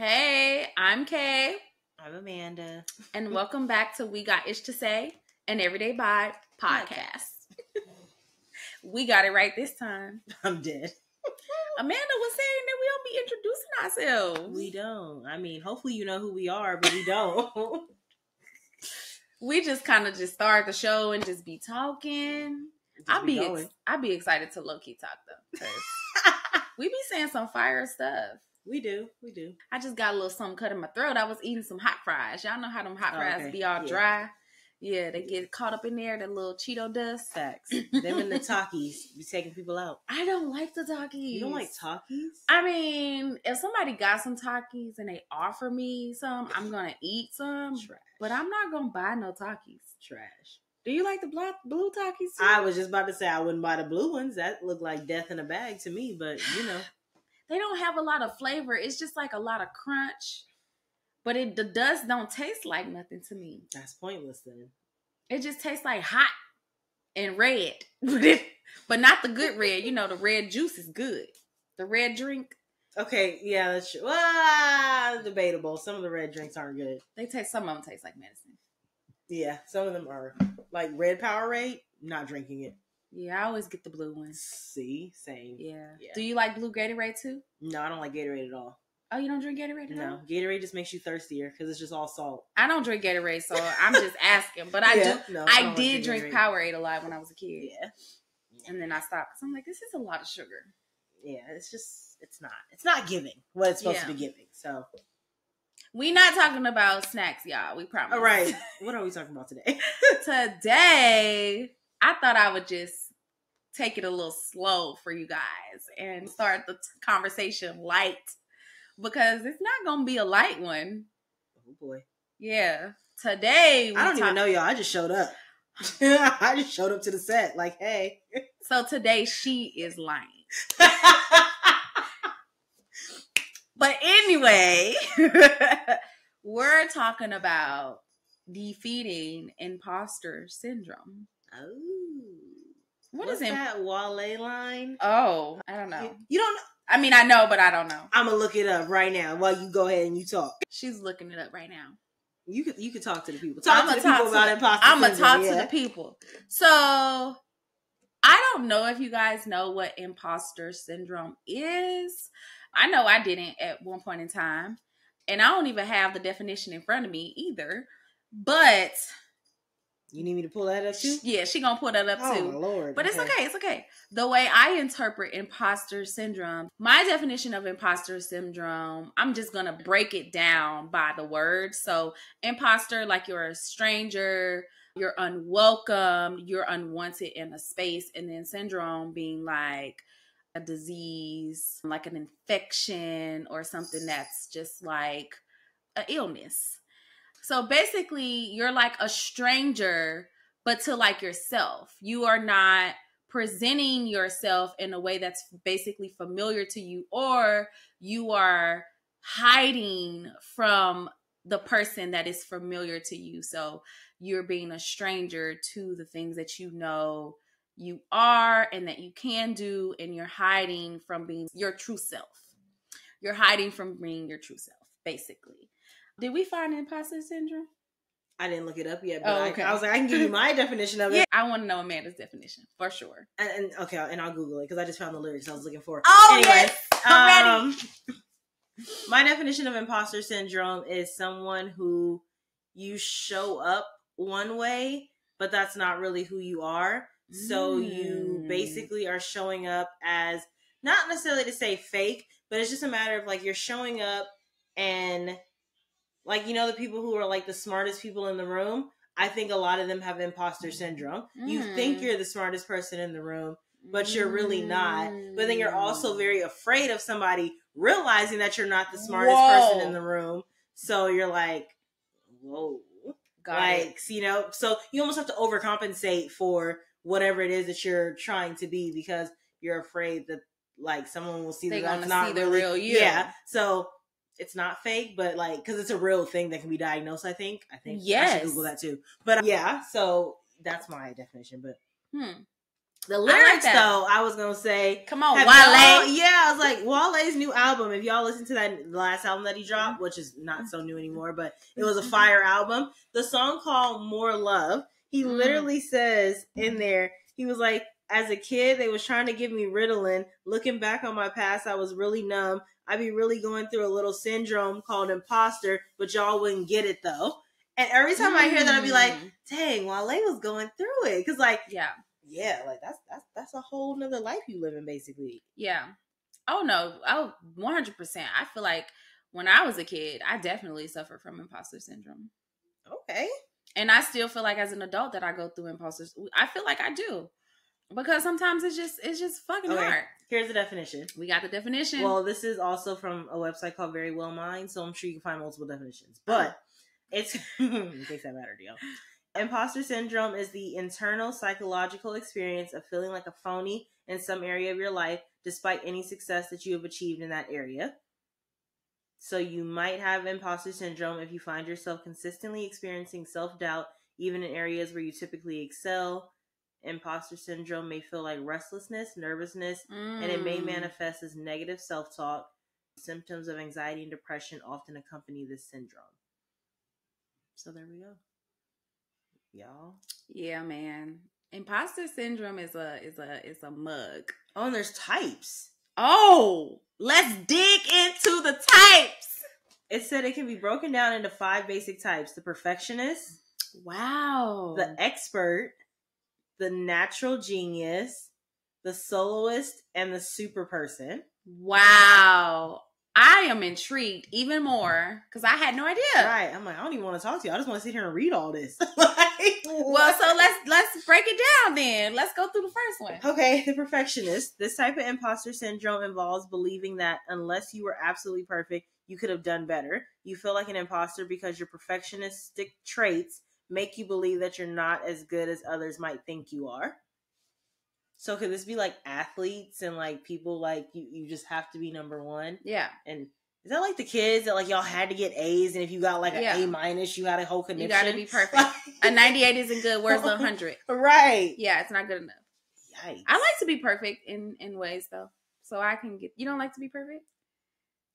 Hey, I'm Kay. I'm Amanda. And welcome back to We Got Ish to Say, an Everyday Vibe podcast. We got it right this time. I'm dead. Amanda was saying that we don't be introducing ourselves. We don't. I mean, hopefully you know who we are, but we don't. We just kind of just start the show and just be talking. I'd be excited to low-key talk, though. Because we be saying some fire stuff. We do. I just got a little something cut in my throat. I was eating some hot fries. Y'all know how them hot fries be all dry. Yeah, they get caught up in there, that little Cheeto dust. Facts. Them and the Takis be taking people out. I don't like the Takis. You don't like Takis? I mean, if somebody got some Takis and they offer me some, I'm going to eat some. Trash. But I'm not going to buy no Takis. Trash. Do you like the blue Takis too? I was just about to say I wouldn't buy the blue ones. That look like death in a bag to me, but you know. They don't have a lot of flavor. It's just like a lot of crunch. But the dust don't taste like nothing to me. That's pointless then. It just tastes like hot and red. But not the good red. You know, the red juice is good. The red drink. Okay, yeah, that's true. Well, debatable. Some of the red drinks aren't good. Some of them taste like medicine. Yeah, some of them are. Like Red Powerade, not drinking it. Yeah, I always get the blue ones. See? Same. Yeah. Do you like blue Gatorade too? No, I don't like Gatorade at all. Oh, you don't drink Gatorade at all? No, Gatorade just makes you thirstier because it's just all salt. I don't drink Gatorade, so I'm just asking. But I did drink Powerade a lot when I was a kid. Yeah. And then I stopped because I'm like, this is a lot of sugar. Yeah, it's not giving what it's supposed to be giving. So we not talking about snacks, y'all. We promise. All right. What are we talking about today? Today, I thought I would just take it a little slow for you guys and start the conversation light because it's not going to be a light one. Oh, boy. Yeah. Today, I don't even know y'all. I just showed up. I just showed up to the set like, hey. So today, she is lying. But anyway, we're talking about defeating imposter syndrome. Oh. What's that Wale line? Oh, I don't know. You don't know? I mean, I know, but I don't know. I'm going to look it up right now while you go ahead and you talk. She's looking it up right now. You could talk to the people. Talk to the people about imposter syndrome. I'm going to talk to the people. So, I don't know if you guys know what imposter syndrome is. I know I didn't at one point in time. And I don't even have the definition in front of me either. But you need me to pull that up too? Yeah, she gonna pull that up too. Oh, Lord. But okay. It's okay. The way I interpret imposter syndrome, my definition of imposter syndrome, I'm just gonna break it down by the word. So imposter, like you're a stranger, you're unwelcome, you're unwanted in a space. And then syndrome being like a disease, like an infection or something that's just like an illness. So basically, you're like a stranger, but to like yourself. You are not presenting yourself in a way that's basically familiar to you, or you are hiding from the person that is familiar to you. So you're being a stranger to the things that you know you are and that you can do, and you're hiding from being your true self. You're hiding from being your true self, basically. Did we find imposter syndrome? I didn't look it up yet, but I was like, I can give you my definition of it. Yeah, I want to know Amanda's definition, for sure. And I'll Google it, because I just found the lyrics I was looking for. Oh, anyway, yes! I'm ready! My definition of imposter syndrome is someone who you show up one way, but that's not really who you are. So you basically are showing up as, not necessarily to say fake, but it's just a matter of like you're showing up and like, you know, the people who are like the smartest people in the room, I think a lot of them have imposter syndrome. You think you're the smartest person in the room, but you're really not. But then you're also very afraid of somebody realizing that you're not the smartest person in the room. So you're like, whoa. You know, so you almost have to overcompensate for whatever it is that you're trying to be, because you're afraid that like someone will see that that's not the real you. Yeah. So it's not fake, but like, because it's a real thing that can be diagnosed, I think. Yes. I should Google that too. But yeah, so that's my definition. But The lyrics, though, I was gonna say, come on, Wale. I was like, Wale's new album. If y'all listen to that last album that he dropped, which is not so new anymore, but it was a fire album. The song called More Love, he literally says in there, he was like, as a kid, they was trying to give me Ritalin. Looking back on my past, I was really numb. I be really going through a little syndrome called imposter, but y'all wouldn't get it though. And every time I hear that, I'd be like, dang, Wale was going through it. Cause like, yeah, like that's a whole nother life you living, basically. Yeah. Oh no. Oh, 100%. I feel like when I was a kid, I definitely suffered from imposter syndrome. Okay. And I still feel like as an adult that I go through imposters. I feel like I do. Because sometimes it's just fucking hard. Here's the definition. We got the definition. Well, this is also from a website called Very Well Mind, so I'm sure you can find multiple definitions. But it's in case that mattered, y'all. Imposter syndrome is the internal psychological experience of feeling like a phony in some area of your life, despite any success that you have achieved in that area. So you might have imposter syndrome if you find yourself consistently experiencing self-doubt, even in areas where you typically excel. Imposter syndrome may feel like restlessness, nervousness, and it may manifest as negative self-talk. Symptoms of anxiety and depression often accompany this syndrome. So there we go. Y'all. Yeah, man. Imposter syndrome is a mug. Oh, and there's types. Oh, let's dig into the types. It said it can be broken down into 5 basic types: the perfectionist, wow, the expert, the natural genius, the soloist, and the super person. Wow. I am intrigued even more because I had no idea. Right. I'm like, I don't even want to talk to you. I just want to sit here and read all this. Well, so let's break it down then. Let's go through the first one. Okay, the perfectionist. This type of imposter syndrome involves believing that unless you were absolutely perfect, you could have done better. You feel like an imposter because your perfectionistic traits make you believe that you're not as good as others might think you are. So could this be like athletes and like people like you just have to be number one? Yeah. And is that like the kids that like y'all had to get A's, and if you got like an A- you got a whole connection? You got to be perfect. A 98 isn't good. Where's the 100? Right. Yeah, it's not good enough. Yikes. I like to be perfect in ways though. So I can get, you don't like to be perfect?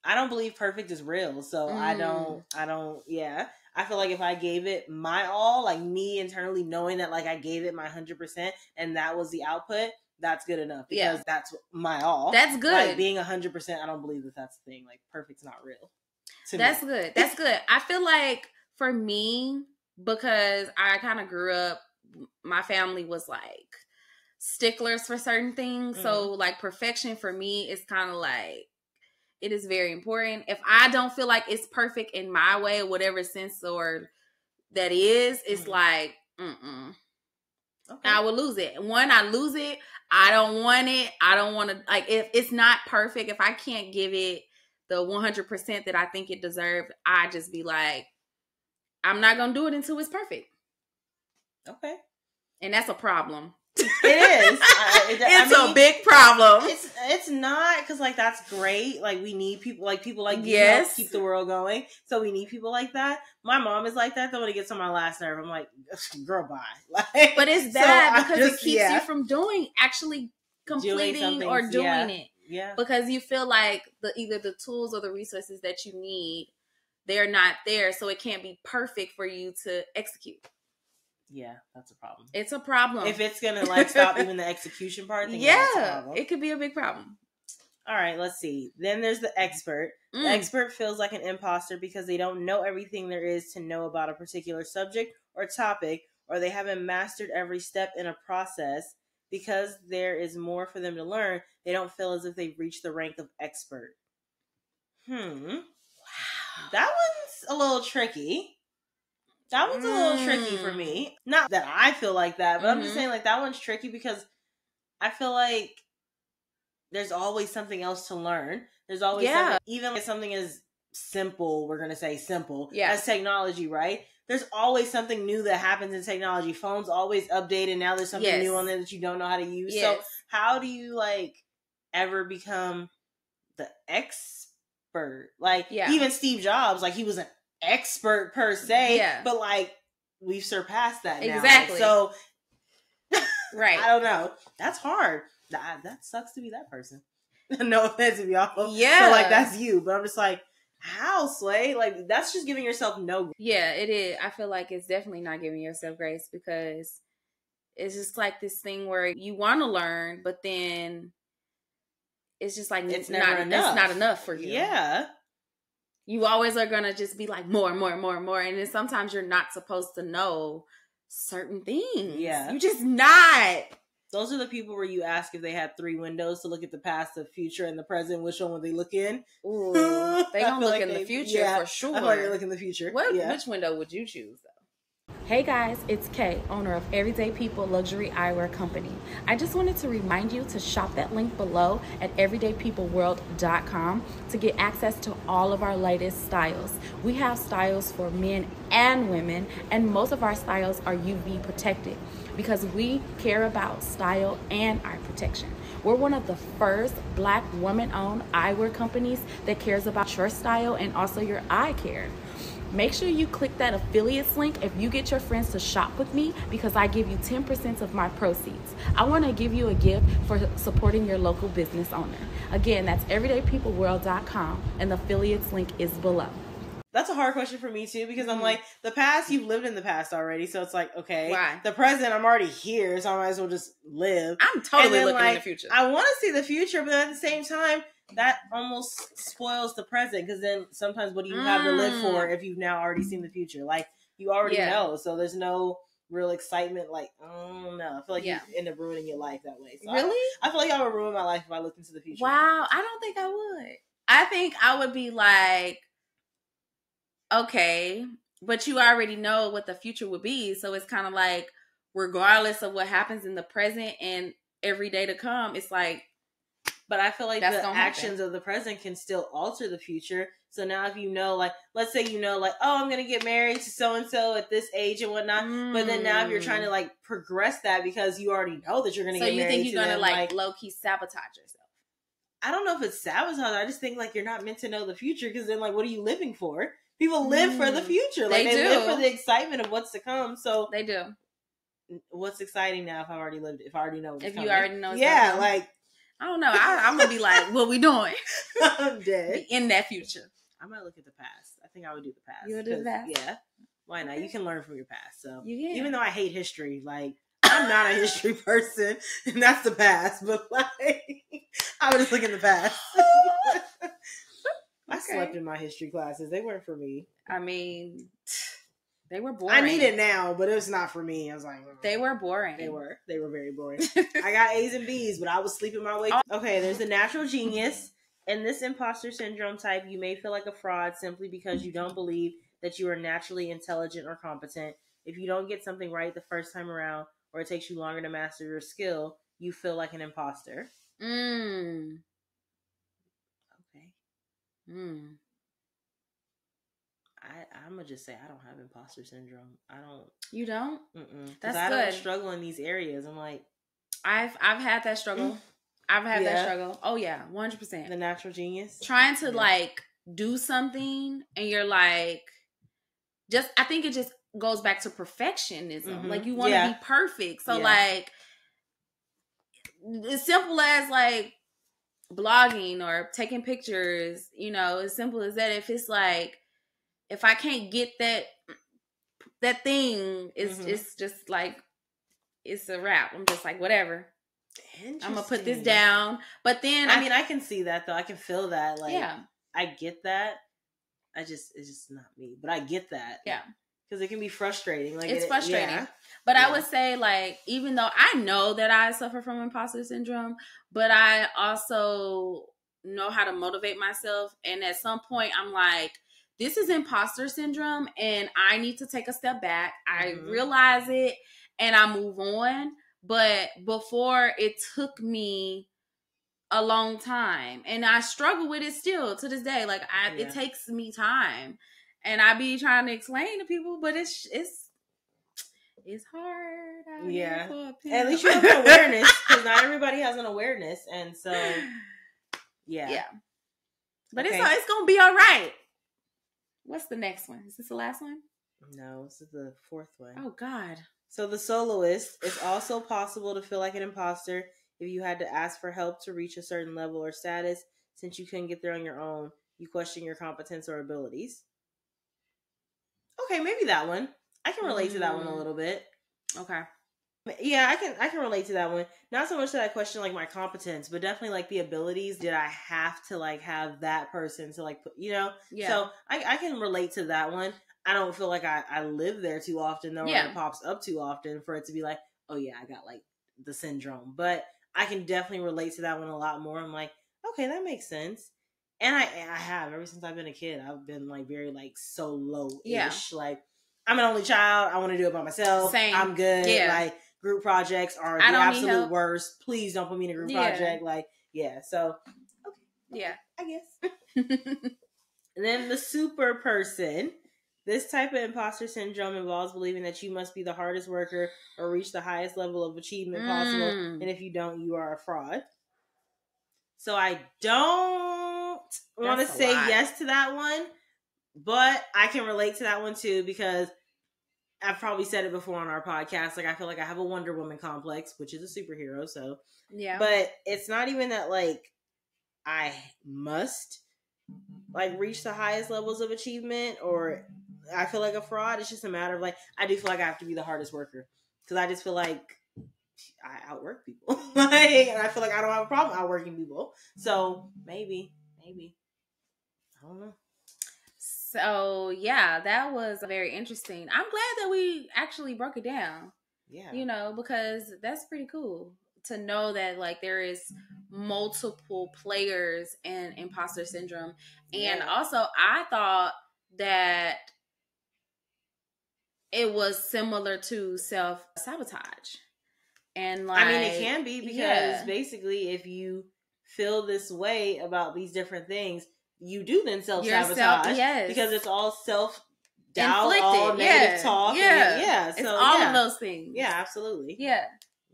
I don't believe perfect is real. So I don't, yeah. I feel like if I gave it my all, like me internally knowing that like I gave it my 100% and that was the output, that's good enough because that's my all. That's good. Like being 100%, I don't believe that that's the thing. Like perfect's not real. That's good. That's good. I feel like for me, because I kind of grew up, my family was like sticklers for certain things. So like perfection for me is kind of like, it is very important. If I don't feel like it's perfect in my way, whatever sense or that is, it's like, Okay. I will lose it. When I lose it, I don't want it. I don't want to, like, if it's not perfect, if I can't give it the 100% that I think it deserved, I just be like, I'm not going to do it until it's perfect. Okay. And that's a problem. It is. It's a big problem. It's not, because like that's great. Like we need people like you yes. help keep the world going. So we need people like that. My mom is like that. Though when it gets on my last nerve, I'm like, girl, bye. Like, but it's bad because it keeps you from actually completing or doing it. Yeah. Because you feel like either the tools or the resources that you need, they're not there, so it can't be perfect for you to execute. Yeah, that's a problem. It's a problem. If it's going to like stop even the execution part, then that's a problem. It could be a big problem. All right, let's see. Then there's the expert. The expert feels like an imposter because they don't know everything there is to know about a particular subject or topic, or they haven't mastered every step in a process. Because there is more for them to learn, they don't feel as if they've reached the rank of expert. Wow. That one's a little tricky. That one's a little tricky for me. Not that I feel like that, but I'm just saying like that one's tricky because I feel like there's always something else to learn. There's always something, even like something as simple, we're going to say simple, as technology, right? There's always something new that happens in technology. Phones always update and now there's something new on there that you don't know how to use. So how do you like ever become the expert? Like even Steve Jobs, like he was an expert per se, but like we've surpassed that now. Exactly. So Right. I don't know. That's hard. That sucks to be that person. No offense if y'all. Yeah. So like that's you. But I'm just like, how, Slay? Like that's just giving yourself no. Yeah, it is. I feel like it's definitely not giving yourself grace because it's just like this thing where you want to learn, but then it's just like it's never enough. It's not enough for you. Yeah. You always are gonna just be like more, and then sometimes you're not supposed to know certain things. Yeah, you're just not. Those are the people where you ask if they had 3 windows to look at the past, the future, and the present. Which one would they look in? Ooh, they gonna look in the future for sure. I feel like they look in the future. Which window would you choose though? Hey guys, it's Kay, owner of Everyday People Luxury Eyewear Company. I just wanted to remind you to shop that link below at everydaypeopleworld.com to get access to all of our latest styles. We have styles for men and women, and most of our styles are UV protected because we care about style and eye protection. We're one of the first Black woman-owned eyewear companies that cares about your style and also your eye care. Make sure you click that affiliates link if you get your friends to shop with me because I give you 10% of my proceeds. I want to give you a gift for supporting your local business owner. Again, that's everydaypeopleworld.com and the affiliates link is below. That's a hard question for me too because I'm like, the past, you've lived in the past already. So it's like, okay. Why? The present, I'm already here, so I might as well just live. I'm totally looking in the future. I want to see the future, but at the same time, that almost spoils the present because then sometimes what do you have to live for if you've now already seen the future? Like, you already know, so there's no real excitement. Like, oh no, I feel like you end up ruining your life that way. So really? I feel like I would ruin my life if I looked into the future. Wow, I don't think I would. I think I would be like, okay, but you already know what the future would be, so it's kind of like, regardless of what happens in the present and every day to come, it's like. But I feel like the actions of the present can still alter the future. So now if you know, like, let's say you know, like, oh, I'm going to get married to so-and-so at this age and whatnot. But then now if you're trying to, like, progress that because you already know that you're going to get married to them. So you think you're going to, like, low-key sabotage yourself? I don't know if it's sabotage. I just think, like, you're not meant to know the future because then, like, what are you living for? People live for the future. Like, they live for the excitement of what's to come. So they do. What's exciting now if I already lived, if I already know what's coming? If you already know what's like. I don't know. I'm going to be like, what we doing? I'm dead. In that future. I might look at the past. I think I would do the past. You would do the past? Yeah. Why not? You can learn from your past. So even though I hate history, like, I'm not a history person, and that's the past, but like, I would just look at the past. I slept in my history classes. They weren't for me. I mean, they were boring. I need it now, but it was not for me. I was like, they were boring. They were very boring. I got A's and B's, but I was sleeping my way. Okay, there's the natural genius. In this imposter syndrome type, you may feel like a fraud simply because you don't believe that you are naturally intelligent or competent. If you don't get something right the first time around, or it takes you longer to master your skill, you feel like an imposter. Okay. I'm gonna just say I don't have imposter syndrome. I don't. You don't? That's good. I don't struggle in these areas. I'm like, I've had that struggle. I've had that struggle. Oh yeah, 100%. The natural genius. Trying to like do something, and you're like, I think it just goes back to perfectionism. Like you want to be perfect. So like, as simple as like blogging or taking pictures, as simple as that. If it's like, if I can't get that thing, it's just like, it's a wrap. I'm just like, whatever. I'm gonna put this down. But then I mean, I can see that though. I can feel that. Like, I get that. It's just not me. But I get that. Yeah. Because it can be frustrating. Like, it's frustrating. But I would say, like, even though I know that I suffer from imposter syndrome, but I also know how to motivate myself. And at some point, I'm like, this is imposter syndrome, and I need to take a step back. I realize it, and I move on. But before, it took me a long time, and I struggle with it still to this day. Like, it takes me time, and I be trying to explain to people, but it's hard. At least you have an awareness, because not everybody has an awareness, and so But it's gonna be all right. What's the next one? Is this the last one? No, this is the 4th one. Oh God. So the soloist, it's also possible to feel like an imposter if you had to ask for help to reach a certain level or status. Since you couldn't get there on your own, you question your competence or abilities. Okay, maybe that one. I can relate to that one a little bit. Okay. Yeah, I can relate to that one. Not so much that I question like my competence, but definitely like the abilities. Did I have to like have that person to like put, Yeah. So I can relate to that one. I don't feel like I live there too often though, or it pops up too often for it to be like, oh yeah, I got like the syndrome. But I can definitely relate to that one a lot more. I'm like, okay, that makes sense. And I have ever since I've been a kid. I've been like very like solo-ish. Yeah. Like I'm an only child. I want to do it by myself. Same. I'm good. Yeah. Like group projects are the absolute worst. Please don't put me in a group project. Like, yeah. So, okay. Yeah. I guess. And then the super person. This type of imposter syndrome involves believing that you must be the hardest worker or reach the highest level of achievement possible. And if you don't, you are a fraud. So I don't want to say yes to that one, but I can relate to that one too because I've probably said it before on our podcast. Like, I feel like I have a Wonder Woman complex, which is a superhero. So, yeah. But it's not even that, like, I must, like, reach the highest levels of achievement or I feel like a fraud. It's just a matter of, like, I do feel like I have to be the hardest worker. Because I just feel like I outwork people. And I feel like I don't have a problem outworking people. So, maybe. I don't know. So, yeah, that was very interesting. I'm glad that we actually broke it down. Yeah. You know, because that's pretty cool to know that, like, there is multiple players in imposter syndrome. And also, I thought that it was similar to self-sabotage. And, like, I mean, it can be because basically if you feel this way about these different things, you do then self-sabotage because it's all self-doubt, all negative talk. So, it's all of those things. Yeah, absolutely. Yeah.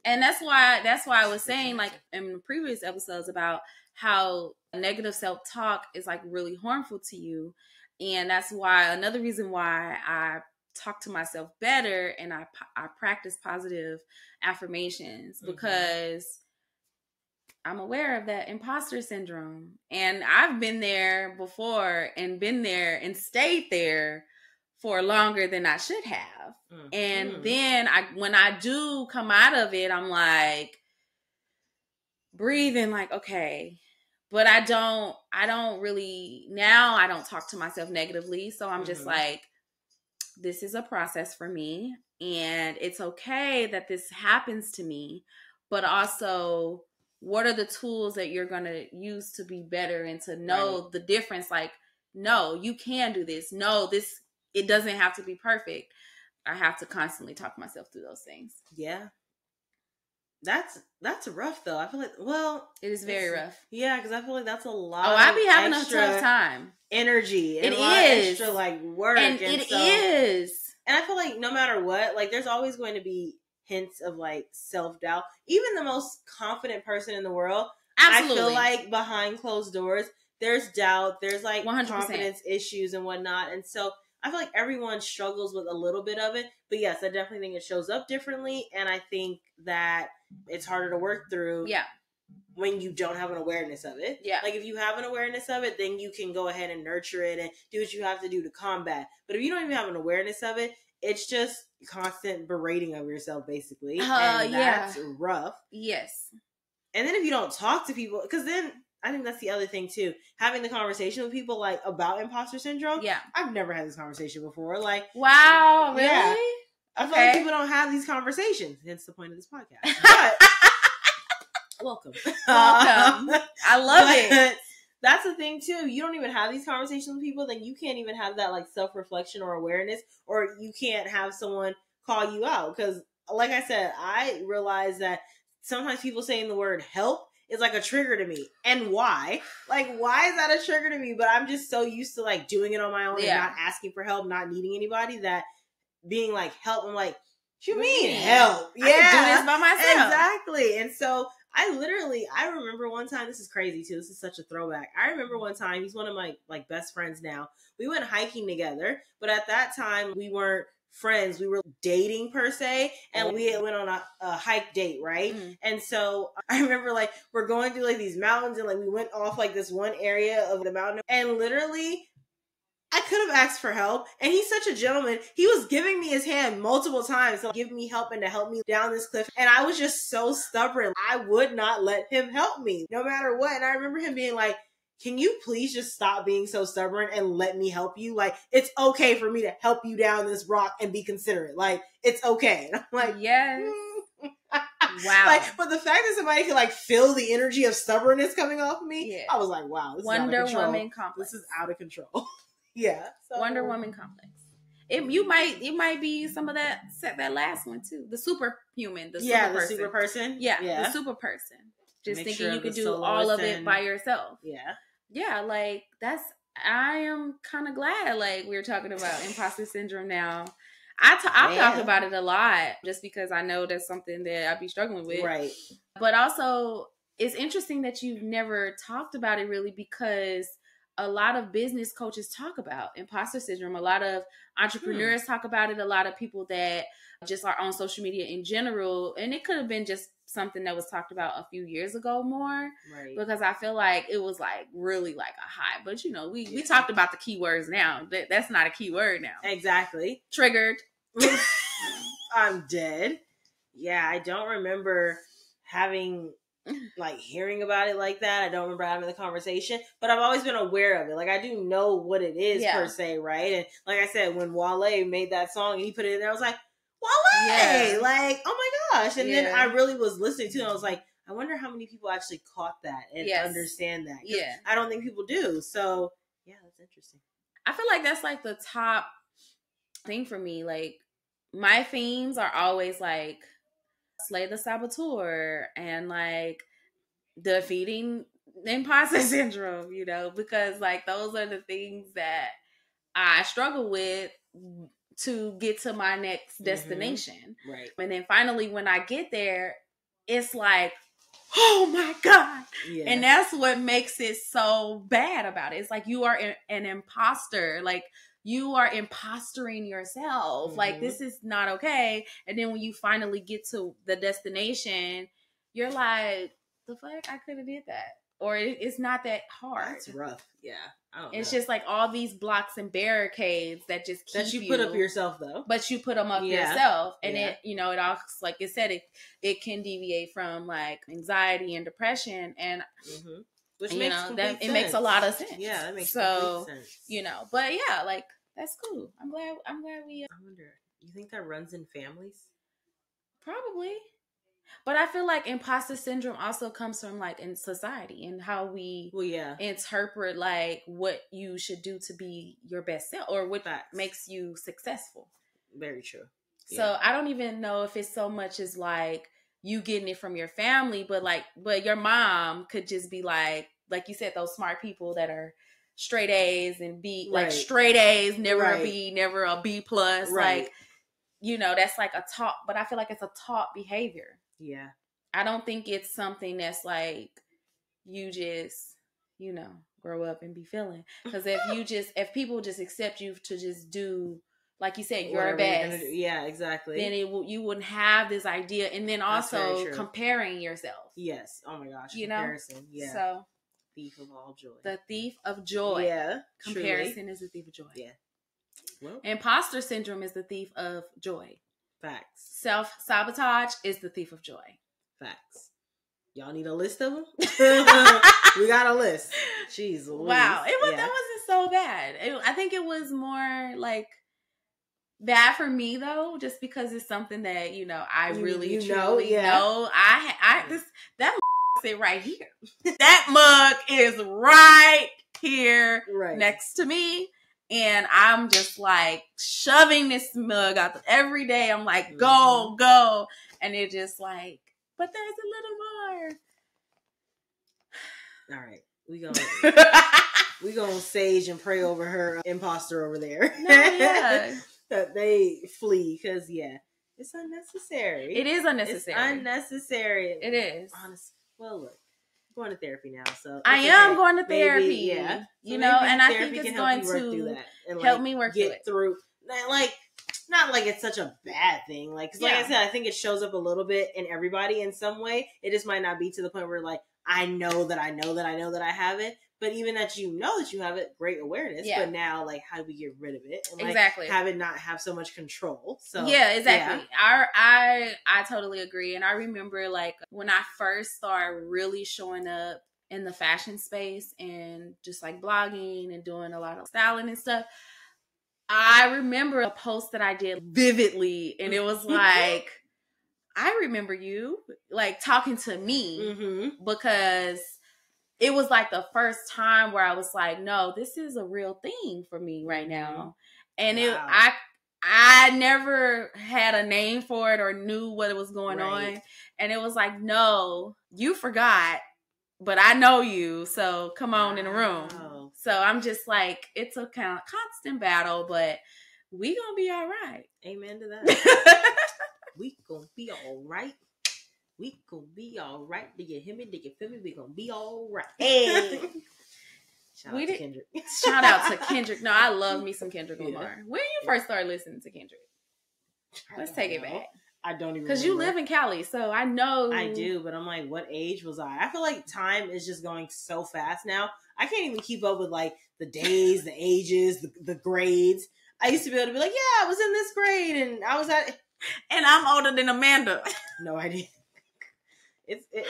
And that's why I was saying, like, in previous episodes about how negative self-talk is, like, really harmful to you. And that's why, another reason why I talk to myself better and I practice positive affirmations because I'm aware of that imposter syndrome. And I've been there before and been there and stayed there for longer than I should have. And then when I do come out of it, I'm like breathing like, okay, but I don't really, now I don't talk to myself negatively. So I'm just like, this is a process for me and it's okay that this happens to me, but also what are the tools that you're going to use to be better and to know the difference? Like, no, you can do this. No, it doesn't have to be perfect. I have to constantly talk myself through those things. Yeah. That's rough though. I feel like, well, it is very rough. Yeah, because I feel like that's a lot. Oh, I be having a tough time. Energy. And extra like work. And it is. And I feel like no matter what, like there's always going to be hints of like self-doubt. Even the most confident person in the world, absolutely. I feel like behind closed doors, there's doubt. There's like 100%. Confidence issues and whatnot. And so I feel like everyone struggles with a little bit of it. But yes, I definitely think it shows up differently. And I think that it's harder to work through when you don't have an awareness of it. Yeah. Like if you have an awareness of it, then you can go ahead and nurture it and do what you have to do to combat. But if you don't even have an awareness of it, it's just constant berating of yourself, basically. And that's rough. Yes. And then if you don't talk to people, because then I think that's the other thing too. Having the conversation with people like about imposter syndrome. Yeah. I've never had this conversation before. Like, wow, really? Yeah. I feel like people don't have these conversations. Hence the point of this podcast. But welcome. I love it. That's the thing too. You don't even have these conversations with people, then you can't even have that like self-reflection or awareness, or you can't have someone call you out. Because like I said, I realize that sometimes people saying the word help is like a trigger to me. And why? Like, why is that a trigger to me? But I'm just so used to like doing it on my own and not asking for help, not needing anybody, that being like help, I'm like, what you mean help? Yeah. I can do this by myself. Exactly. And so I remember one time, this is crazy too, this is such a throwback. I remember one time, he's one of my like best friends now. We went hiking together, but at that time we weren't friends. We were dating per se, and we went on a hike date, right? And so I remember like we're going through like these mountains, and like we went off like this one area of the mountain, and literally I could have asked for help, and he's such a gentleman. He was giving me his hand multiple times to give me help and to help me down this cliff, and I was just so stubborn. I would not let him help me no matter what. And I remember him being like, can you please just stop being so stubborn and let me help you? Like, it's okay for me to help you down this rock and be considerate. Like, it's okay. And I'm like, yes. Wow. Like, but the fact that somebody could like feel the energy of stubbornness coming off of me, I was like, wow, this Wonder is out of control. Woman complex. This is out of control. Yeah. So. Wonder Woman complex. It might be some of that last one too. The superhuman. The super person. Yeah. The super person. Just thinking you could do all of it by yourself. Yeah. Yeah, like I am kind of glad like we're talking about imposter syndrome now. I've talked about it a lot just because I know that's something that I'd be struggling with. Right. But also it's interesting that you've never talked about it really, because a lot of business coaches talk about imposter syndrome. A lot of entrepreneurs talk about it. A lot of people that just are on social media in general. And it could have been just something that was talked about a few years ago more. Right. Because I feel like it was like really like a high. But you know, we talked about the keywords now. That's not a keyword now. Exactly. Triggered. I'm dead. Yeah, I don't remember having like hearing about it like that. I don't remember having the conversation, but I've always been aware of it. Like I do know what it is per se, right? And like I said, when Wale made that song and he put it in there, I was like, Wale! Like, oh my gosh. And then I really was listening to it and I was like, I wonder how many people actually caught that and understand that. Yeah. I don't think people do. So yeah, that's interesting. I feel like that's like the top thing for me. Like my themes are always like slay the saboteur and like defeating imposter syndrome, you know, because like those are the things that I struggle with to get to my next destination. Right. And then finally when I get there, it's like, oh my God. Yeah. And that's what makes it so bad about it. It's like you are an imposter. Like you are impostering yourself. Like this is not okay. And then when you finally get to the destination, you're like, the fuck? I could have did that. Or it's not that hard. That's rough. Yeah. I don't know. It's just like all these blocks and barricades that just keep that you put up yourself though. But you put them up yourself. And it, you know, it all, like it said, it can deviate from like anxiety and depression. And which makes sense. It makes a lot of sense. Yeah, that makes complete sense. You know, but yeah, like that's cool. I'm glad we. I wonder, you think that runs in families? Probably, but I feel like imposter syndrome also comes from like in society and how we interpret like what you should do to be your best self or what makes you successful. Very true. So I don't even know if it's so much as like you getting it from your family, but your mom could just be like you said, those smart people that are straight A's and B, like straight A's, never a B, never a B plus. Right. Like, you know, that's like a taught, but I feel like it's a taught behavior. Yeah. I don't think it's something that's like you just, you know, grow up and be feeling. Because if people just accept you to just do, like you said, your best. Yeah, exactly. Then you wouldn't have this idea. And then also comparing yourself. Yes. Oh my gosh. You comparison. know? Yeah. So. Thief of all joy. The thief of joy. Yeah. Comparison is the thief of joy. Yeah. Well. Imposter syndrome is the thief of joy. Facts. Self-sabotage is the thief of joy. Facts. Y'all need a list of them? We got a list. Jeez Louise. Wow. That wasn't so bad. I think it was more like bad for me though, just because it's something that, you know, I really truly know. That sit right here. That mug is right here next to me. And I'm just like shoving this mug out every day. I'm like, go. And it just like, but there's a little more. All right. We gonna sage and pray over her imposter over there. No, yeah. That they flee because it's unnecessary. It is unnecessary. It's unnecessary. It is. Honestly. Well, look, I'm going to therapy now, so I am going to therapy. Maybe, yeah, you know, and I think it's going to and help me work get through. Like, not like it's such a bad thing. Like, 'cause like I said, I think it shows up a little bit in everybody in some way. It just might not be to the point where like, I know that I have it. But even that you know that you have it, great awareness. Yeah. But now, like, how do we get rid of it? And, like, have it not have so much control. So yeah, exactly. Yeah. I totally agree. And I remember, like, when I first started really showing up in the fashion space and just, like, blogging and doing a lot of styling and stuff, I remember a post that I did vividly. And it was like, I remember you, like, talking to me because it was like the first time where I was like, no, this is a real thing for me right now. And I never had a name for it or knew what was going on. And it was like, no, you forgot, but I know you. So come on in the room. So I'm just like, it's a kind of constant battle, but we gonna be all right. Amen to that. We gonna be all right. We gonna be all right. Do you hear me? Do you feel me? We gonna be all right. Hey. Shout out to Kendrick. Shout out to Kendrick. No, I love me some Kendrick Lamar. When you first started listening to Kendrick? Let's take it back. I don't even because you live in Cali, so I know I do. But I'm like, what age was I? I feel like time is just going so fast now. I can't even keep up with like the days, the ages, the grades. I used to be able to be like, yeah, I was in this grade, and I was at, and I'm older than Amanda. No, I didn't.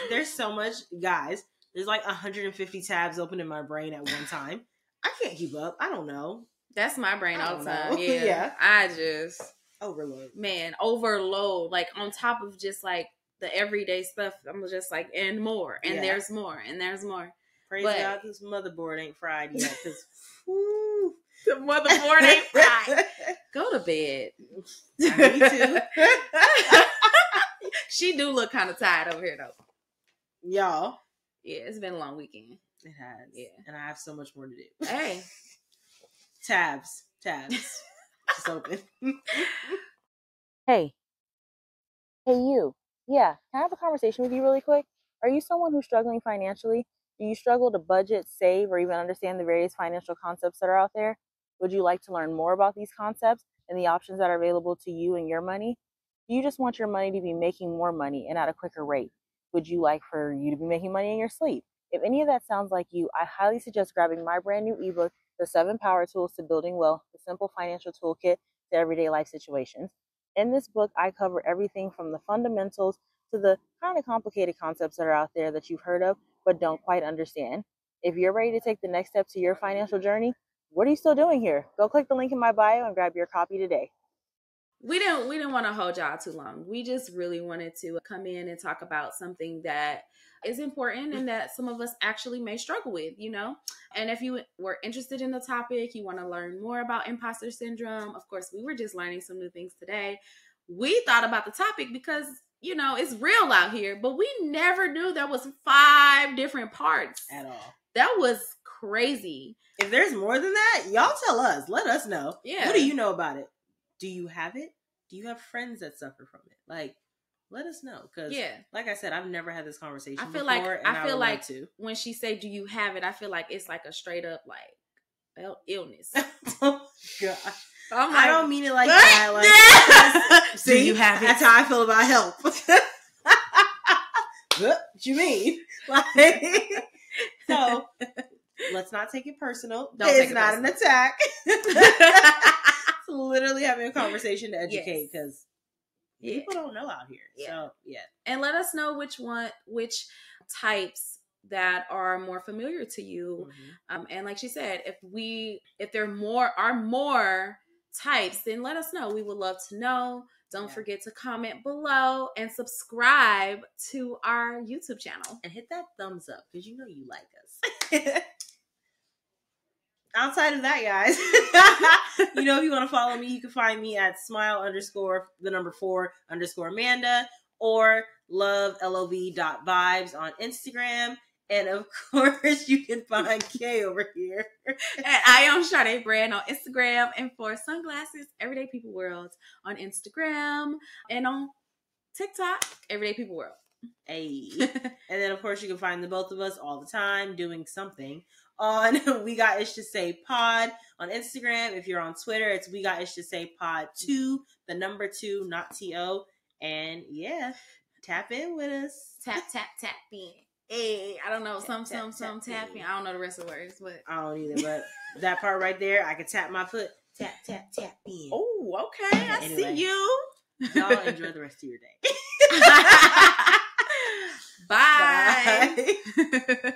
There's so much, guys. There's like 150 tabs open in my brain at one time. I can't keep up. I don't know. That's my brain all the time. Yeah. I just overload. Man, overload. Like on top of just like the everyday stuff, I'm just like, and more, and there's more, and there's more. Praise God, this motherboard ain't fried yet. Because the motherboard ain't fried. Go to bed. I need to. She do look kind of tired over here, though. Y'all. Yeah, it's been a long weekend. It has. Yeah. And I have so much more to do. Hey. Tabs. Just open. Hey, you. Yeah, can I have a conversation with you really quick? Are you someone who's struggling financially? Do you struggle to budget, save, or even understand the various financial concepts that are out there? Would you like to learn more about these concepts and the options that are available to you and your money? Do you just want your money to be making more money and at a quicker rate? Would you like for you to be making money in your sleep? If any of that sounds like you, I highly suggest grabbing my brand new ebook, The 7 Power Tools to Building Wealth, the simple financial toolkit to everyday life situations. In this book, I cover everything from the fundamentals to the kind of complicated concepts that are out there that you've heard of but don't quite understand. If you're ready to take the next step to your financial journey, what are you still doing here? Go click the link in my bio and grab your copy today. We didn't want to hold y'all too long. We just really wanted to come in and talk about something that is important and that some of us actually may struggle with, you know? And if you were interested in the topic, you want to learn more about imposter syndrome, of course, we were just learning some new things today. We thought about the topic because, you know, it's real out here, but we never knew there was 5 different parts. At all. That was crazy. If there's more than that, y'all tell us. Let us know. Yeah. What do you know about it? Do you have it? Do you have friends that suffer from it? Like, let us know. Because, like I said, I've never had this conversation before. I feel like when she say, do you have it? I feel like it's like a straight up, like, illness. Oh, gosh. Like, I don't mean it like that. Like, see, do you have it? That's how I feel about help. What you mean? Like, so, let's not take it personal. It's not an attack. It's literally having a conversation to educate because people don't know out here. So, and let us know which types that are more familiar to you. And like she said, if there are more types, then let us know. We would love to know. Don't forget to comment below and subscribe to our YouTube channel. And hit that thumbs up because you know you like us. Outside of that, guys, you know, if you want to follow me, you can find me at smile_4_Amanda or love.vibes on Instagram. And of course, you can find Kay over here. And I am Sade Brand on Instagram, and for Sunglasses, Everyday People World on Instagram, and on TikTok, Everyday People World. Hey. And then, of course, you can find the both of us all the time doing something on We Got Ish to Say Pod on Instagram. If you're on Twitter, it's We Got Ish to Say Pod 2, the number 2, not TO. And yeah, tap in with us. Tap in. Hey, I don't know, some tapping. I don't know the rest of the words, but I don't either. But that part right there, I can tap my foot. Tap in. Oh, okay. Anyway, I see you. Y'all enjoy the rest of your day. Bye. Bye.